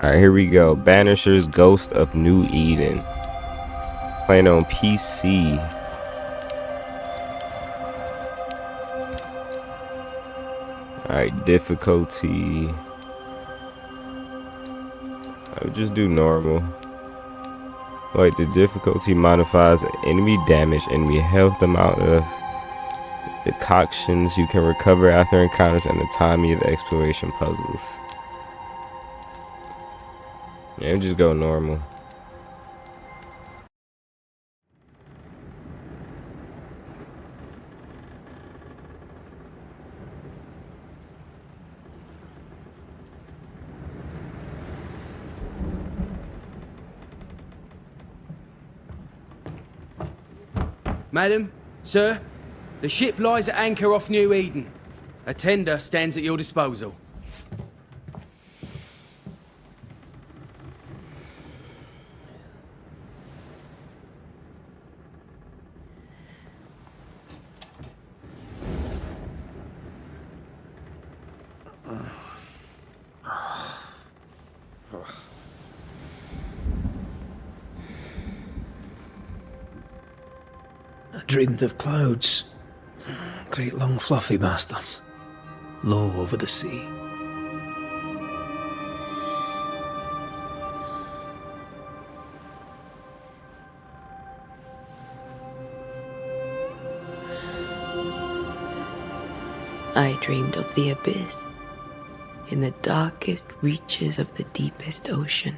Alright, here we go. Banishers, Ghost of New Eden. Playing on PC. Alright, difficulty. I would just do normal. Like, the difficulty modifies enemy damage, enemy health, amount of decoctions you can recover after encounters, and the timing of exploration puzzles. Yeah, just go normal. Madam, sir, the ship lies at anchor off New Eden. A tender stands at your disposal. I dreamed of clouds. Great long fluffy bastards. Low over the sea. I dreamed of the abyss, in the darkest reaches of the deepest ocean.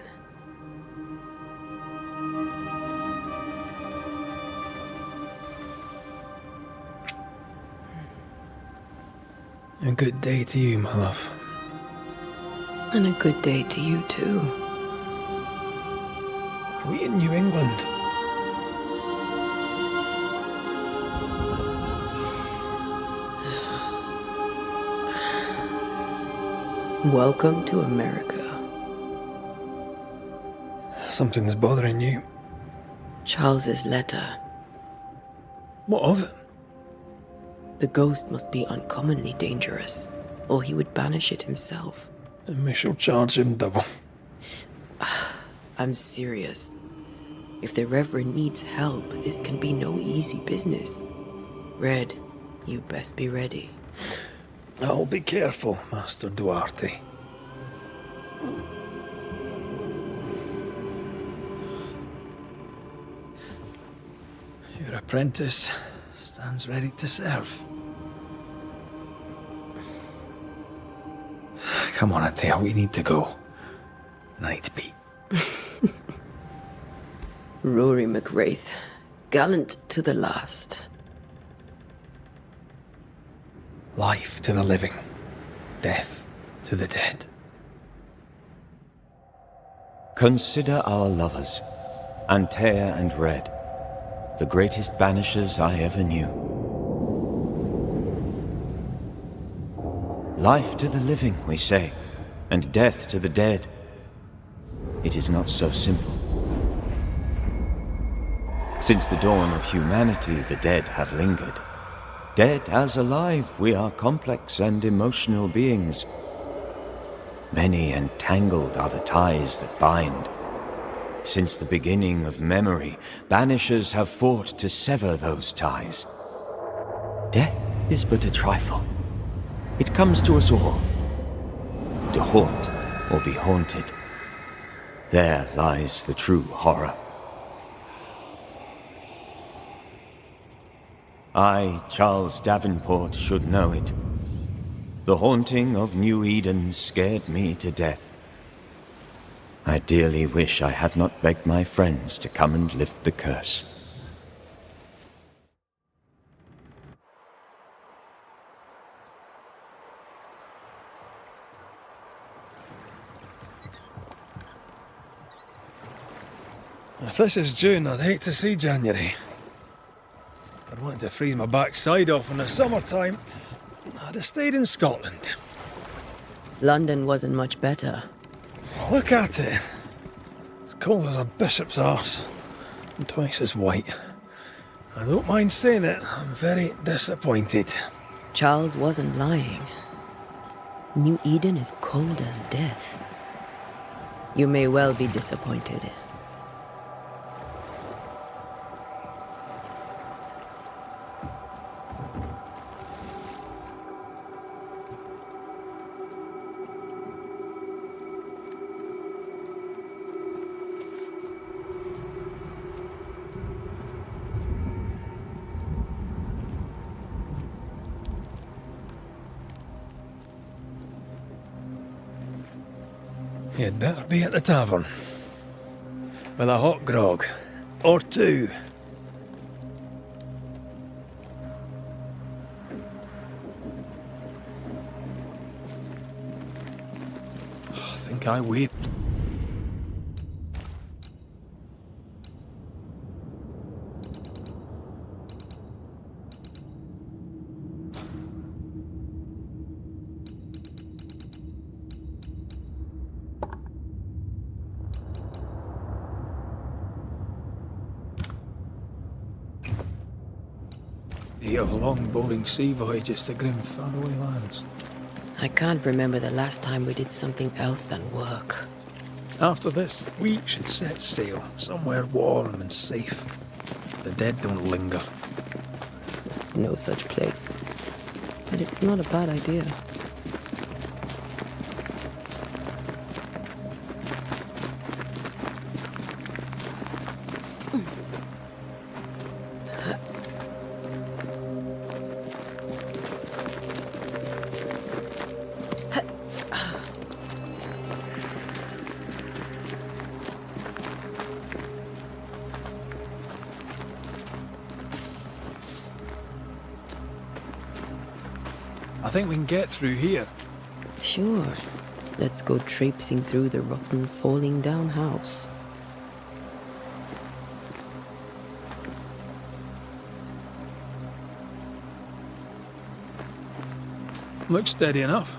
A good day to you, my love. And a good day to you too. Are we in New England? Welcome to America. Something's bothering you. Charles's letter. What of it? The ghost must be uncommonly dangerous, or he would banish it himself. And we shall charge him double. I'm serious. If the Reverend needs help, this can be no easy business. Red, you best be ready. I'll be careful, Master Duarte. Your apprentice stands ready to serve. Come on, Antea, we need to go. Night beat. Rory McWraith, gallant to the last. Life to the living, death to the dead. Consider our lovers, Antea and Red, the greatest banishers I ever knew. Life to the living, we say, and death to the dead. It is not so simple. Since the dawn of humanity, the dead have lingered. Dead as alive, we are complex and emotional beings. Many and tangled are the ties that bind. Since the beginning of memory, banishers have fought to sever those ties. Death is but a trifle. It comes to us all. To haunt or be haunted. There lies the true horror. I, Charles Davenport, should know it. The haunting of New Eden scared me to death. I dearly wish I had not begged my friends to come and lift the curse. If this is June, I'd hate to see January. I'd want to freeze my backside off in the summertime. I'd have stayed in Scotland. London wasn't much better. Look at it. As cold as a bishop's arse. And twice as white. I don't mind saying it, I'm very disappointed. Charles wasn't lying. New Eden is cold as death. You may well be disappointed. You'd better be at the tavern. With a hot grog. Or two. I think I wait. Of long, boring sea voyages to grim, faraway lands. I can't remember the last time we did something else than work. After this, we should set sail somewhere warm and safe. The dead don't linger. No such place. But it's not a bad idea. I think we can get through here. Sure. Let's go traipsing through the rotten, falling down house. Looks steady enough.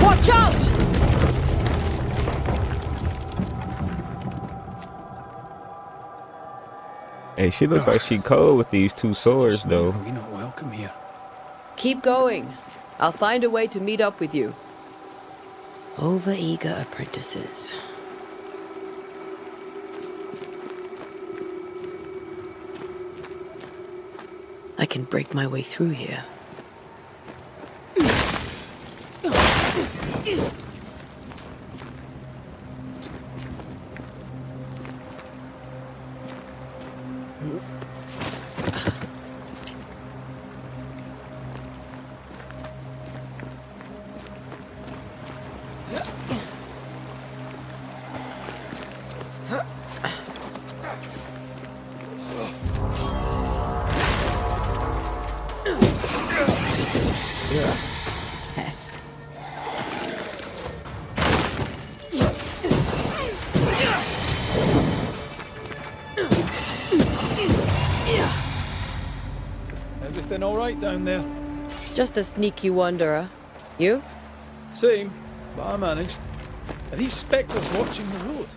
Watch out! Hey, she looks like she cold with these two swords, though. Are we not welcome here? Keep going. I'll find a way to meet up with you. Over-eager apprentices. I can break my way through here. Pest. Everything all right down there? Just a sneaky wanderer. You? Same, but I managed. Are these specters watching the road?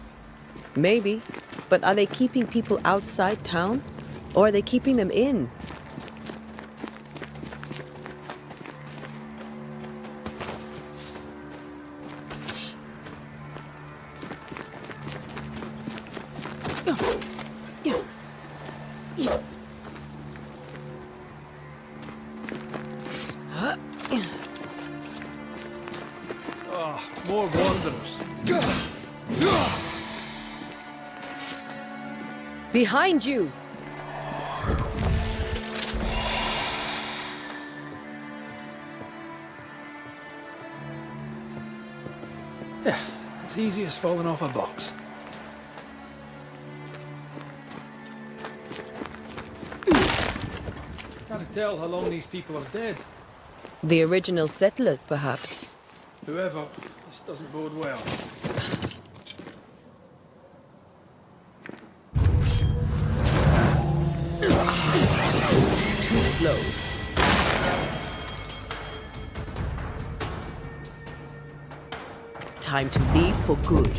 Maybe. But are they keeping people outside town? Or are they keeping them in? More wanderers. Behind you! Yeah, as easy as falling off a box. Can't tell how long these people are dead. The original settlers, perhaps. Whoever, this doesn't bode well. Too slow. Time to leave for good.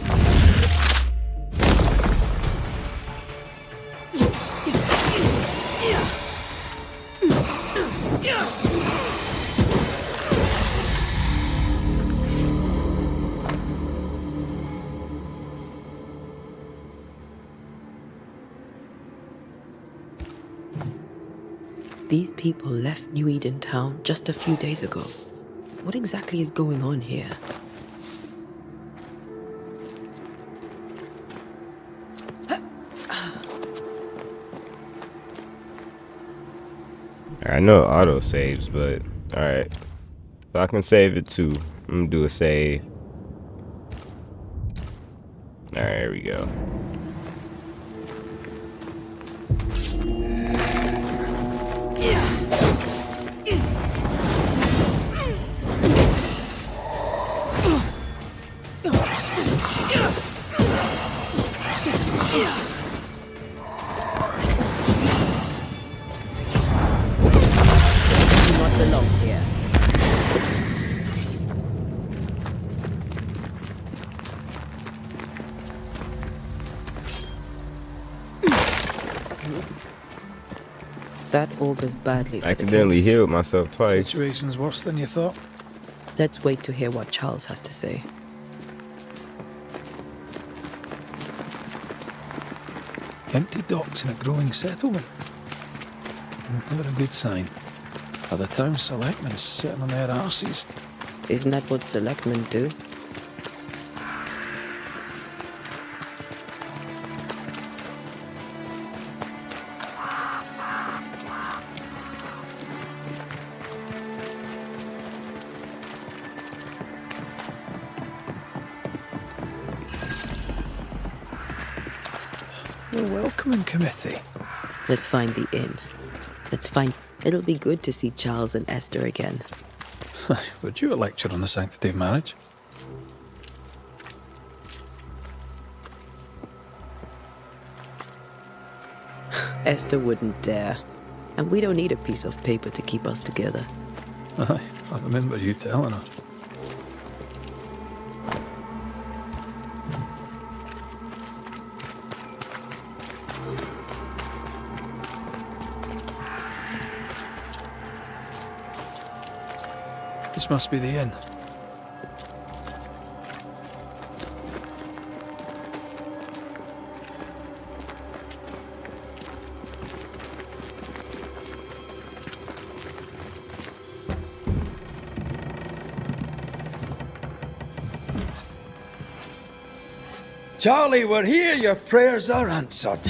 These people left New Eden town just a few days ago. What exactly is going on here? I know auto saves, but alright. So I can save it too. I'm gonna do a save. Alright, here we go. That augurs badly for the Accidentally case. healed myself twice. Situation's worse than you thought. Let's wait to hear what Charles has to say. Empty docks in a growing settlement. Never a good sign. Other town selectmen sitting on their arses. Isn't that what selectmen do? The welcoming committee. Let's find the inn. It'll be good to see Charles and Esther again. Would you a lecture on the sanctity of marriage? Esther wouldn't dare. And we don't need a piece of paper to keep us together. Aye, I remember you telling her. This must be the inn. Charlie, we're here. Your prayers are answered.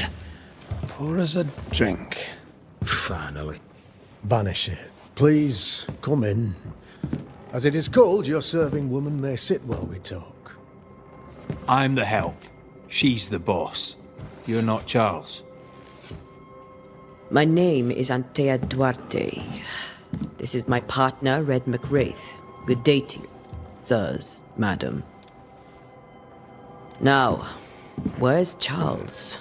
Pour us a drink. Finally. Banisher, please come in. As it is called, your serving woman may sit while we talk. I'm the help. She's the boss. You're not Charles. My name is Antea Duarte. This is my partner, Red McWraith. Good day to you, sirs, madam. Now, where's Charles?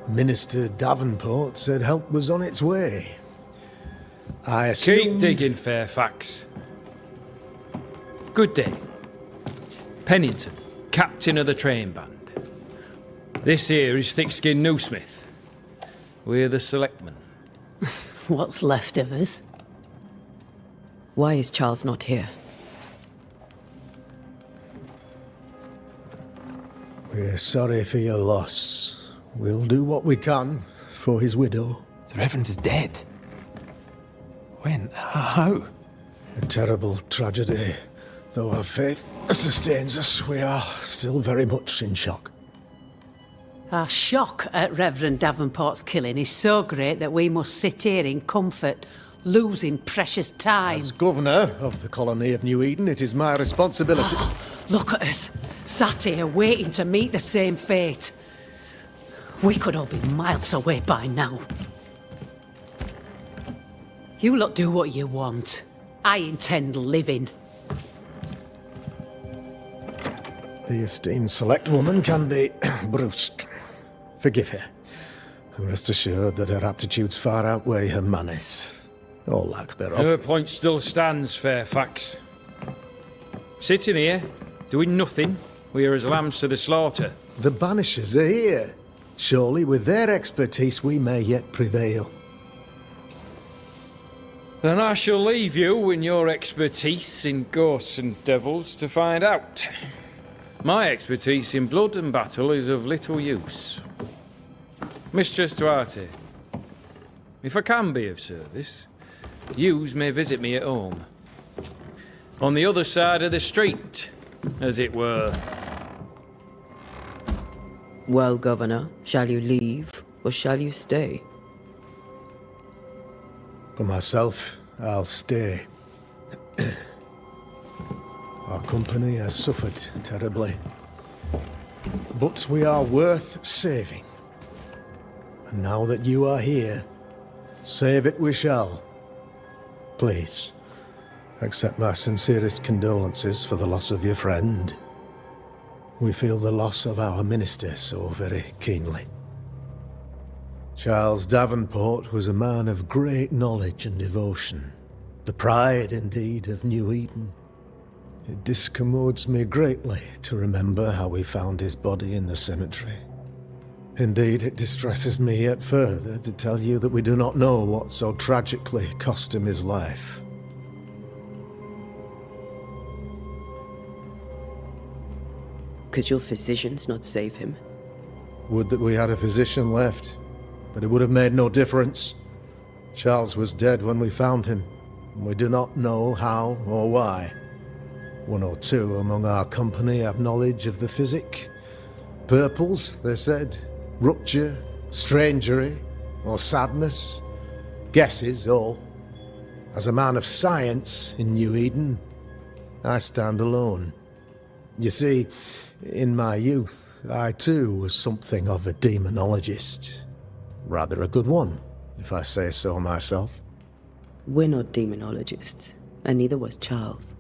Minister Davenport said help was on its way. I assumed... Keep digging, Fairfax. Good day. Pennington, captain of the train band. This here is Thick-Skinned Newsmith. We're the selectmen. What's left of us? Why is Charles not here? We're sorry for your loss. We'll do what we can for his widow. The Reverend is dead. When? How? A terrible tragedy. Though our faith sustains us, we are still very much in shock. Our shock at Reverend Davenport's killing is so great that we must sit here in comfort, losing precious time. As governor of the colony of New Eden, it is my responsibility... Look at us, sat here waiting to meet the same fate. We could all be miles away by now. You lot do what you want. I intend living. The esteemed select woman can be brusque. Forgive her. And rest assured that her aptitudes far outweigh her manners. Or lack thereof. Her point still stands, Fairfax. Sitting here, doing nothing, we're as lambs to the slaughter. The Banishers are here. Surely with their expertise we may yet prevail. Then I shall leave you in your expertise in ghosts and devils to find out. My expertise in blood and battle is of little use. Mistress Duarte, if I can be of service, yous may visit me at home. On the other side of the street, as it were. Well, Governor, shall you leave or shall you stay? For myself, I'll stay. Our company has suffered terribly. But we are worth saving. And now that you are here, save it we shall. Please, accept my sincerest condolences for the loss of your friend. We feel the loss of our minister so very keenly. Charles Davenport was a man of great knowledge and devotion. The pride, indeed, of New Eden. It discommodes me greatly to remember how we found his body in the cemetery. Indeed, it distresses me yet further to tell you that we do not know what so tragically cost him his life. Could your physicians not save him? Would that we had a physician left, but it would have made no difference. Charles was dead when we found him, and we do not know how or why. One or two among our company have knowledge of the physic. Purples, they said, rupture, strangery, or sadness. Guesses, all. As a man of science in New Eden, I stand alone. You see, in my youth, I too was something of a demonologist. Rather a good one, if I say so myself. We're not demonologists, and neither was Charles.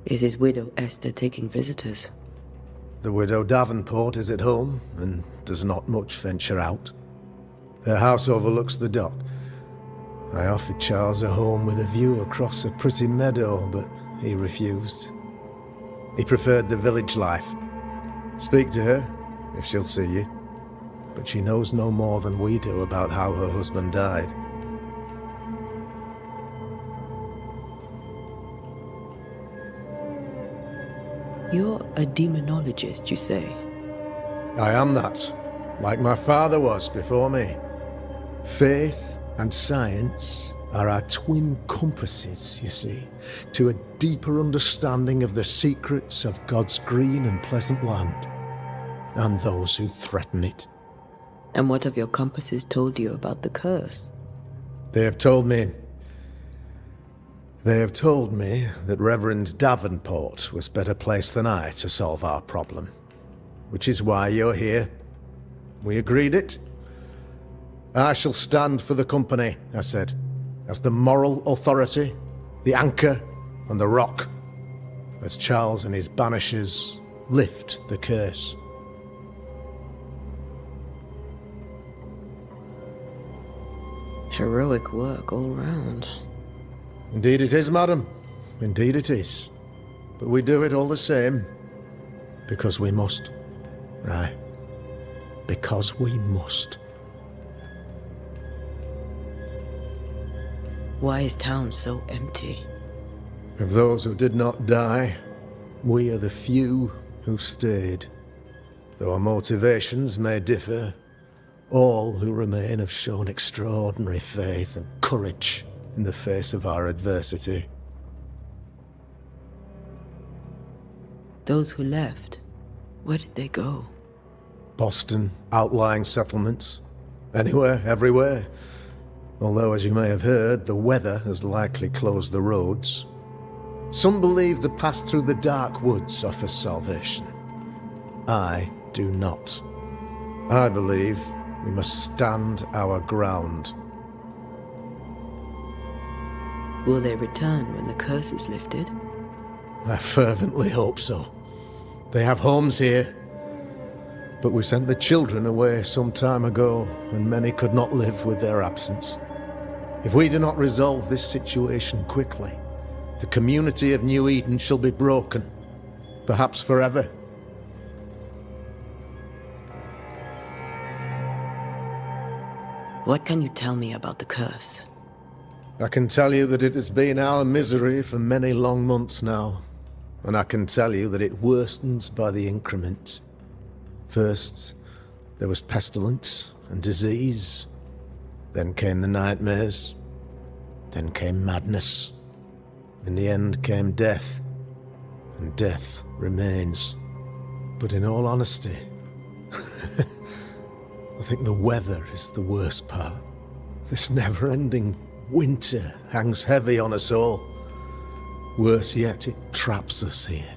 Is his widow Esther taking visitors? The widow Davenport is at home, and does not much venture out. Their house overlooks the dock. I offered Charles a home with a view across a pretty meadow, but he refused. He preferred the village life. Speak to her, if she'll see you. But she knows no more than we do about how her husband died. You're a demonologist, you say? I am that, like my father was before me. Faith and science are our twin compasses, you see, to a deeper understanding of the secrets of God's green and pleasant land, and those who threaten it. And what have your compasses told you about the curse? They have told me that Reverend Davenport was better placed than I to solve our problem. Which is why you're here. We agreed it. I shall stand for the company, I said, as the moral authority, the anchor, and the rock, as Charles and his Banishers lift the curse. Heroic work all round. Indeed it is, madam. Indeed it is. But we do it all the same. Because we must. Aye. Because we must. Why is town so empty? Of those who did not die, we are the few who stayed. Though our motivations may differ, all who remain have shown extraordinary faith and courage in the face of our adversity. Those who left, where did they go? Boston, outlying settlements. Anywhere, everywhere. Although, as you may have heard, the weather has likely closed the roads. Some believe the path through the dark woods offers salvation. I do not. I believe we must stand our ground. Will they return when the curse is lifted? I fervently hope so. They have homes here. But we sent the children away some time ago, and many could not live with their absence. If we do not resolve this situation quickly, the community of New Eden shall be broken, perhaps forever. What can you tell me about the curse? I can tell you that it has been our misery for many long months now, and I can tell you that it worsens by the increment. First, there was pestilence and disease. Then came the nightmares. Then came madness. In the end came death. And death remains. But in all honesty, I think the weather is the worst part. This never-ending winter hangs heavy on us all. Worse yet, it traps us here.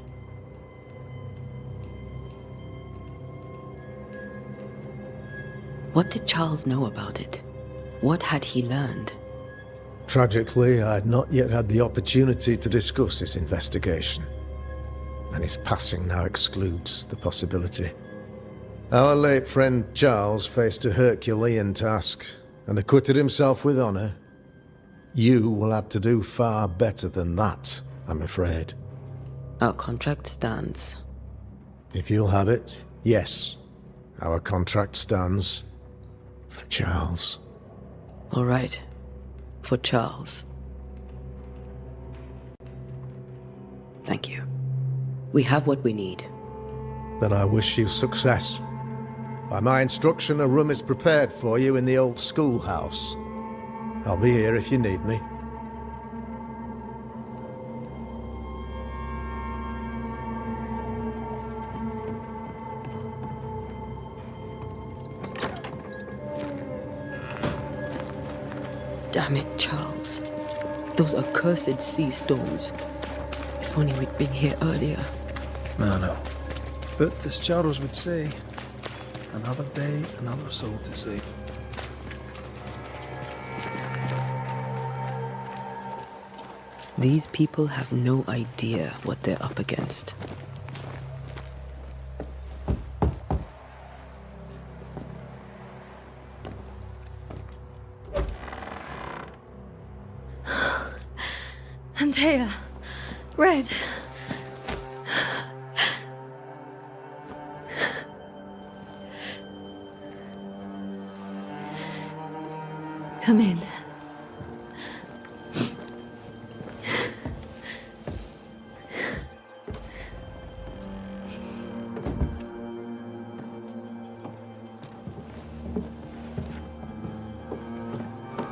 What did Charles know about it? What had he learned? Tragically, I had not yet had the opportunity to discuss this investigation, and his passing now excludes the possibility. Our late friend Charles faced a Herculean task, and acquitted himself with honor. You will have to do far better than that, I'm afraid. Our contract stands. If you'll have it, yes. Our contract stands for Charles. All right. For Charles. Thank you. We have what we need. Then I wish you success. By my instruction, a room is prepared for you in the old schoolhouse. I'll be here if you need me. Damn it, Charles. Those accursed sea storms. If only we'd been here earlier. I know. But as Charles would say, another day, another soul to save. These people have no idea what they're up against. Antea. Red. Come in.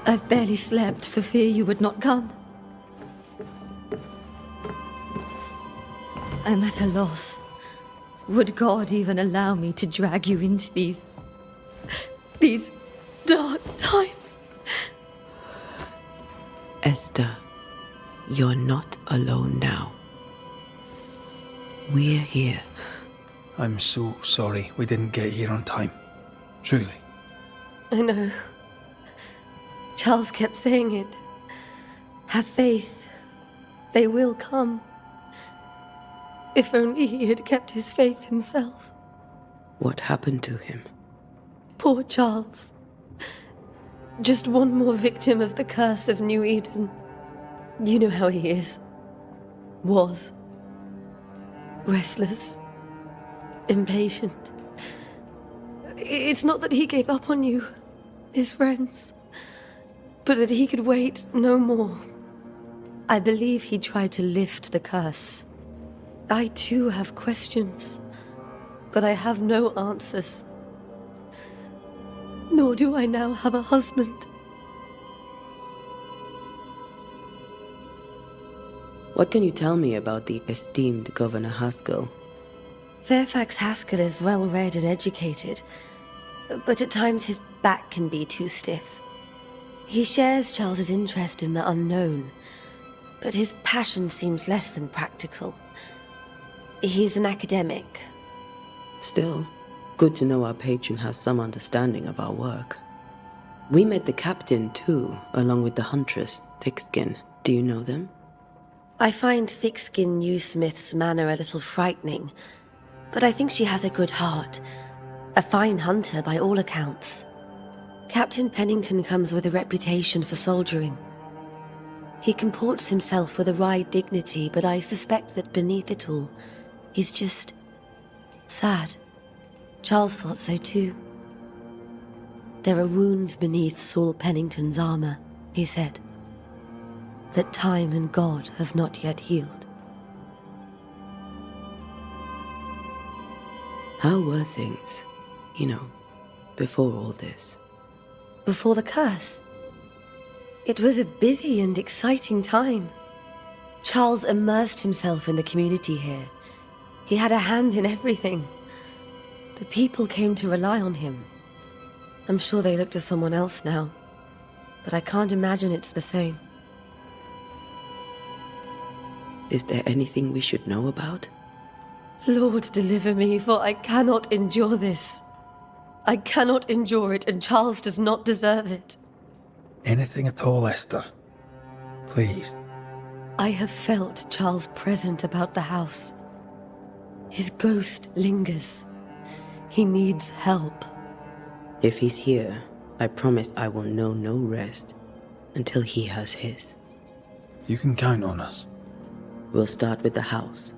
I've barely slept for fear you would not come. I'm at a loss. Would God even allow me to drag you into these dark times? Esther, you're not alone now. We're here. I'm so sorry we didn't get here on time. Truly. I know. Charles kept saying it. Have faith. They will come. If only he had kept his faith himself. What happened to him? Poor Charles. Just one more victim of the curse of New Eden. You know how he is. Was. Restless. Impatient. It's not that he gave up on you, his friends, but that he could wait no more. I believe he tried to lift the curse. I too have questions, but I have no answers. Nor do I now have a husband. What can you tell me about the esteemed Governor Haskell? Fairfax Haskell is well read and educated, but at times his back can be too stiff. He shares Charles's interest in the unknown, but his passion seems less than practical. He's an academic. Still, good to know our patron has some understanding of our work. We met the captain too, along with the huntress, Thickskin. Do you know them? I find Thickskin Newsmith's manner a little frightening, but I think she has a good heart. A fine hunter by all accounts. Captain Pennington comes with a reputation for soldiering. He comports himself with a wry dignity, but I suspect that beneath it all, he's just sad. Charles thought so too. There are wounds beneath Saul Pennington's armor, he said, that time and God have not yet healed. How were things, before all this? Before the curse. It was a busy and exciting time. Charles immersed himself in the community here. He had a hand in everything. The people came to rely on him. I'm sure they look to someone else now, but I can't imagine it's the same. Is there anything we should know about? Lord, deliver me, for I cannot endure this. I cannot endure it, and Charles does not deserve it. Anything at all, Esther. Please. I have felt Charles present about the house. His ghost lingers. He needs help. If he's here, I promise I will know no rest until he has his. You can count on us. We'll start with the house.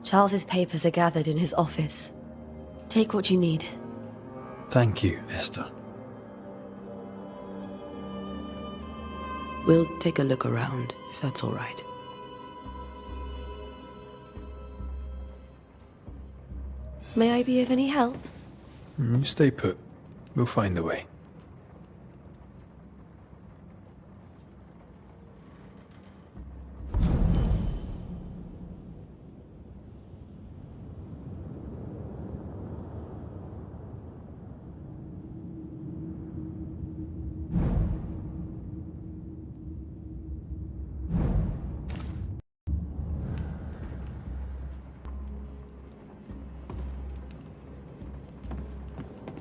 Charles's papers are gathered in his office. Take what you need. Thank you, Esther. We'll take a look around, if that's all right. May I be of any help? You stay put. We'll find a way.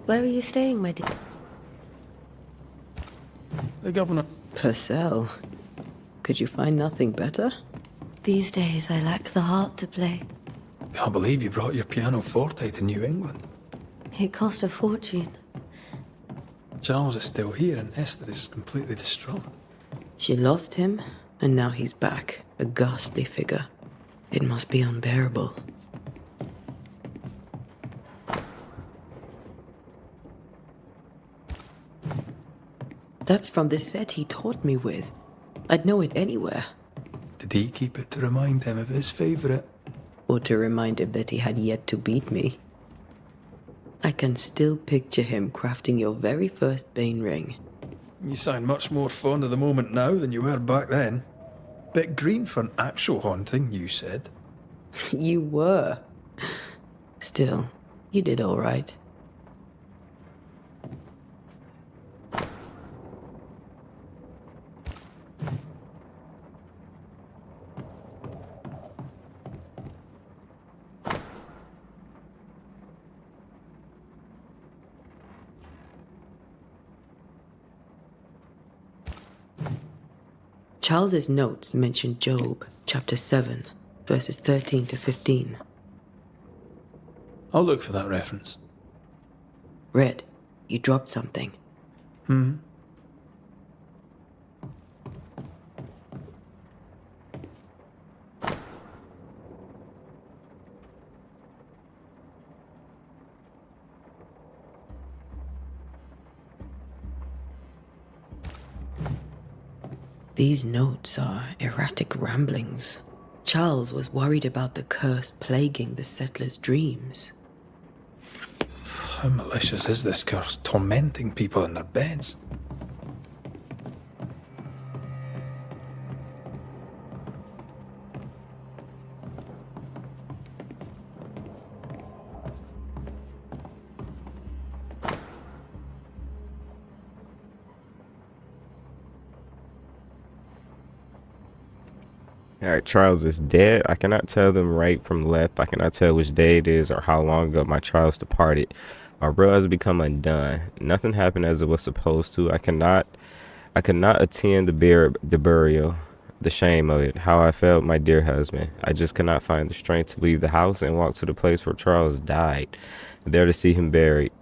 Where are you staying, my dear? The governor. Purcell. Could you find nothing better? These days I lack the heart to play. Can't believe you brought your pianoforte to New England. It cost a fortune. Charles is still here and Esther is completely distraught. She lost him, and now he's back, a ghastly figure. It must be unbearable. That's from the set he taught me with. I'd know it anywhere. Did he keep it to remind him of his favourite? Or to remind him that he had yet to beat me. I can still picture him crafting your very first Bane ring. You sound much more fond of the moment now than you were back then. Bit green for an actual haunting, you said. You were. Still, you did all right. Charles's notes mention Job, chapter 7, verses 13 to 15. I'll look for that reference. Red, you dropped something. These notes are erratic ramblings. Charles was worried about the curse plaguing the settlers' dreams. How malicious is this curse, tormenting people in their beds? Alright, Charles is dead. I cannot tell them right from left. I cannot tell which day it is or how long ago my Charles departed. My will has become undone. Nothing happened as it was supposed to. I could not attend the burial. The shame of it. How I felt my dear husband. I just could not find the strength to leave the house and walk to the place where Charles died. There to see him buried.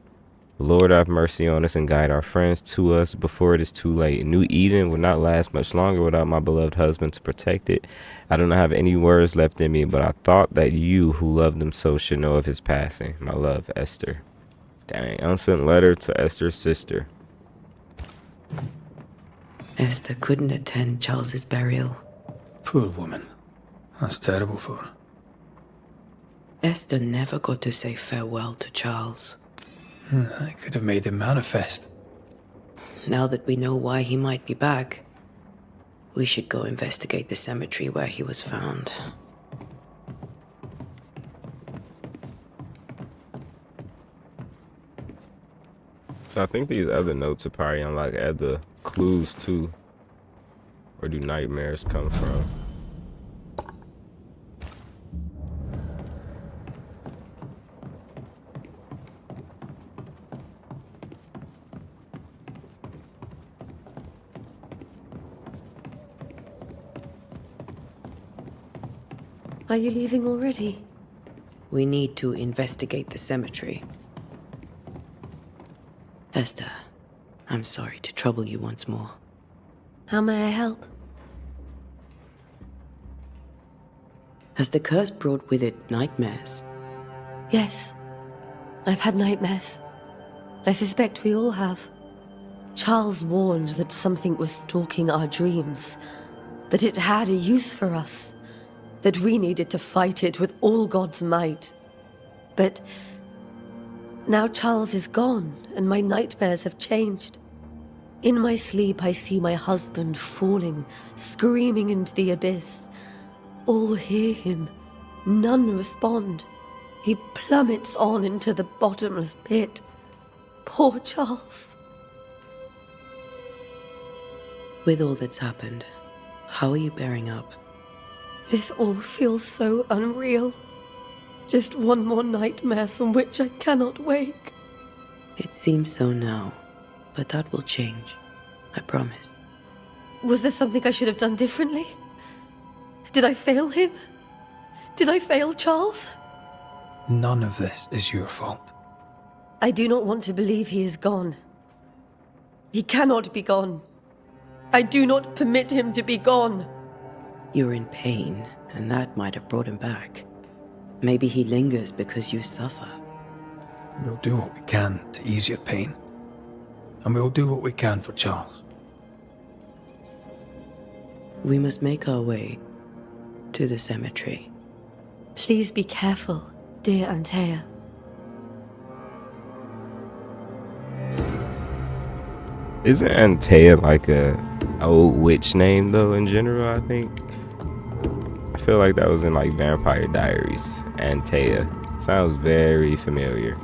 Lord, have mercy on us and guide our friends to us before it is too late. New Eden would not last much longer without my beloved husband to protect it. I do not have any words left in me, but I thought that you, who loved him so, should know of his passing. My love, Esther. Dang, unsent letter to Esther's sister. Esther couldn't attend Charles's burial. Poor woman. That's terrible for her. Esther never got to say farewell to Charles. I could have made him manifest. now that we know why he might be back, we should go investigate the cemetery where he was found. So I think these other notes are probably unlock other clues too. Where do nightmares come from? Are you leaving already? We need to investigate the cemetery. Esther, I'm sorry to trouble you once more. How may I help? Has the curse brought with it nightmares? Yes. I've had nightmares. I suspect we all have. Charles warned that something was stalking our dreams, that it had a use for us, that we needed to fight it with all God's might. But now Charles is gone, and my nightmares have changed. In my sleep, I see my husband falling, screaming into the abyss. All hear him. None respond. He plummets on into the bottomless pit. Poor Charles. With all that's happened, how are you bearing up? This all feels so unreal. Just one more nightmare from which I cannot wake. It seems so now, but that will change. I promise. Was there something I should have done differently? Did I fail him? Did I fail Charles? None of this is your fault. I do not want to believe he is gone. He cannot be gone. I do not permit him to be gone. You're in pain, and that might have brought him back. Maybe he lingers because you suffer. We'll do what we can to ease your pain. And we'll do what we can for Charles. We must make our way to the cemetery. Please be careful, dear Antea. Isn't Antea like a old witch name though in general, I think? I feel like that was in like Vampire Diaries. Antea. Sounds very familiar.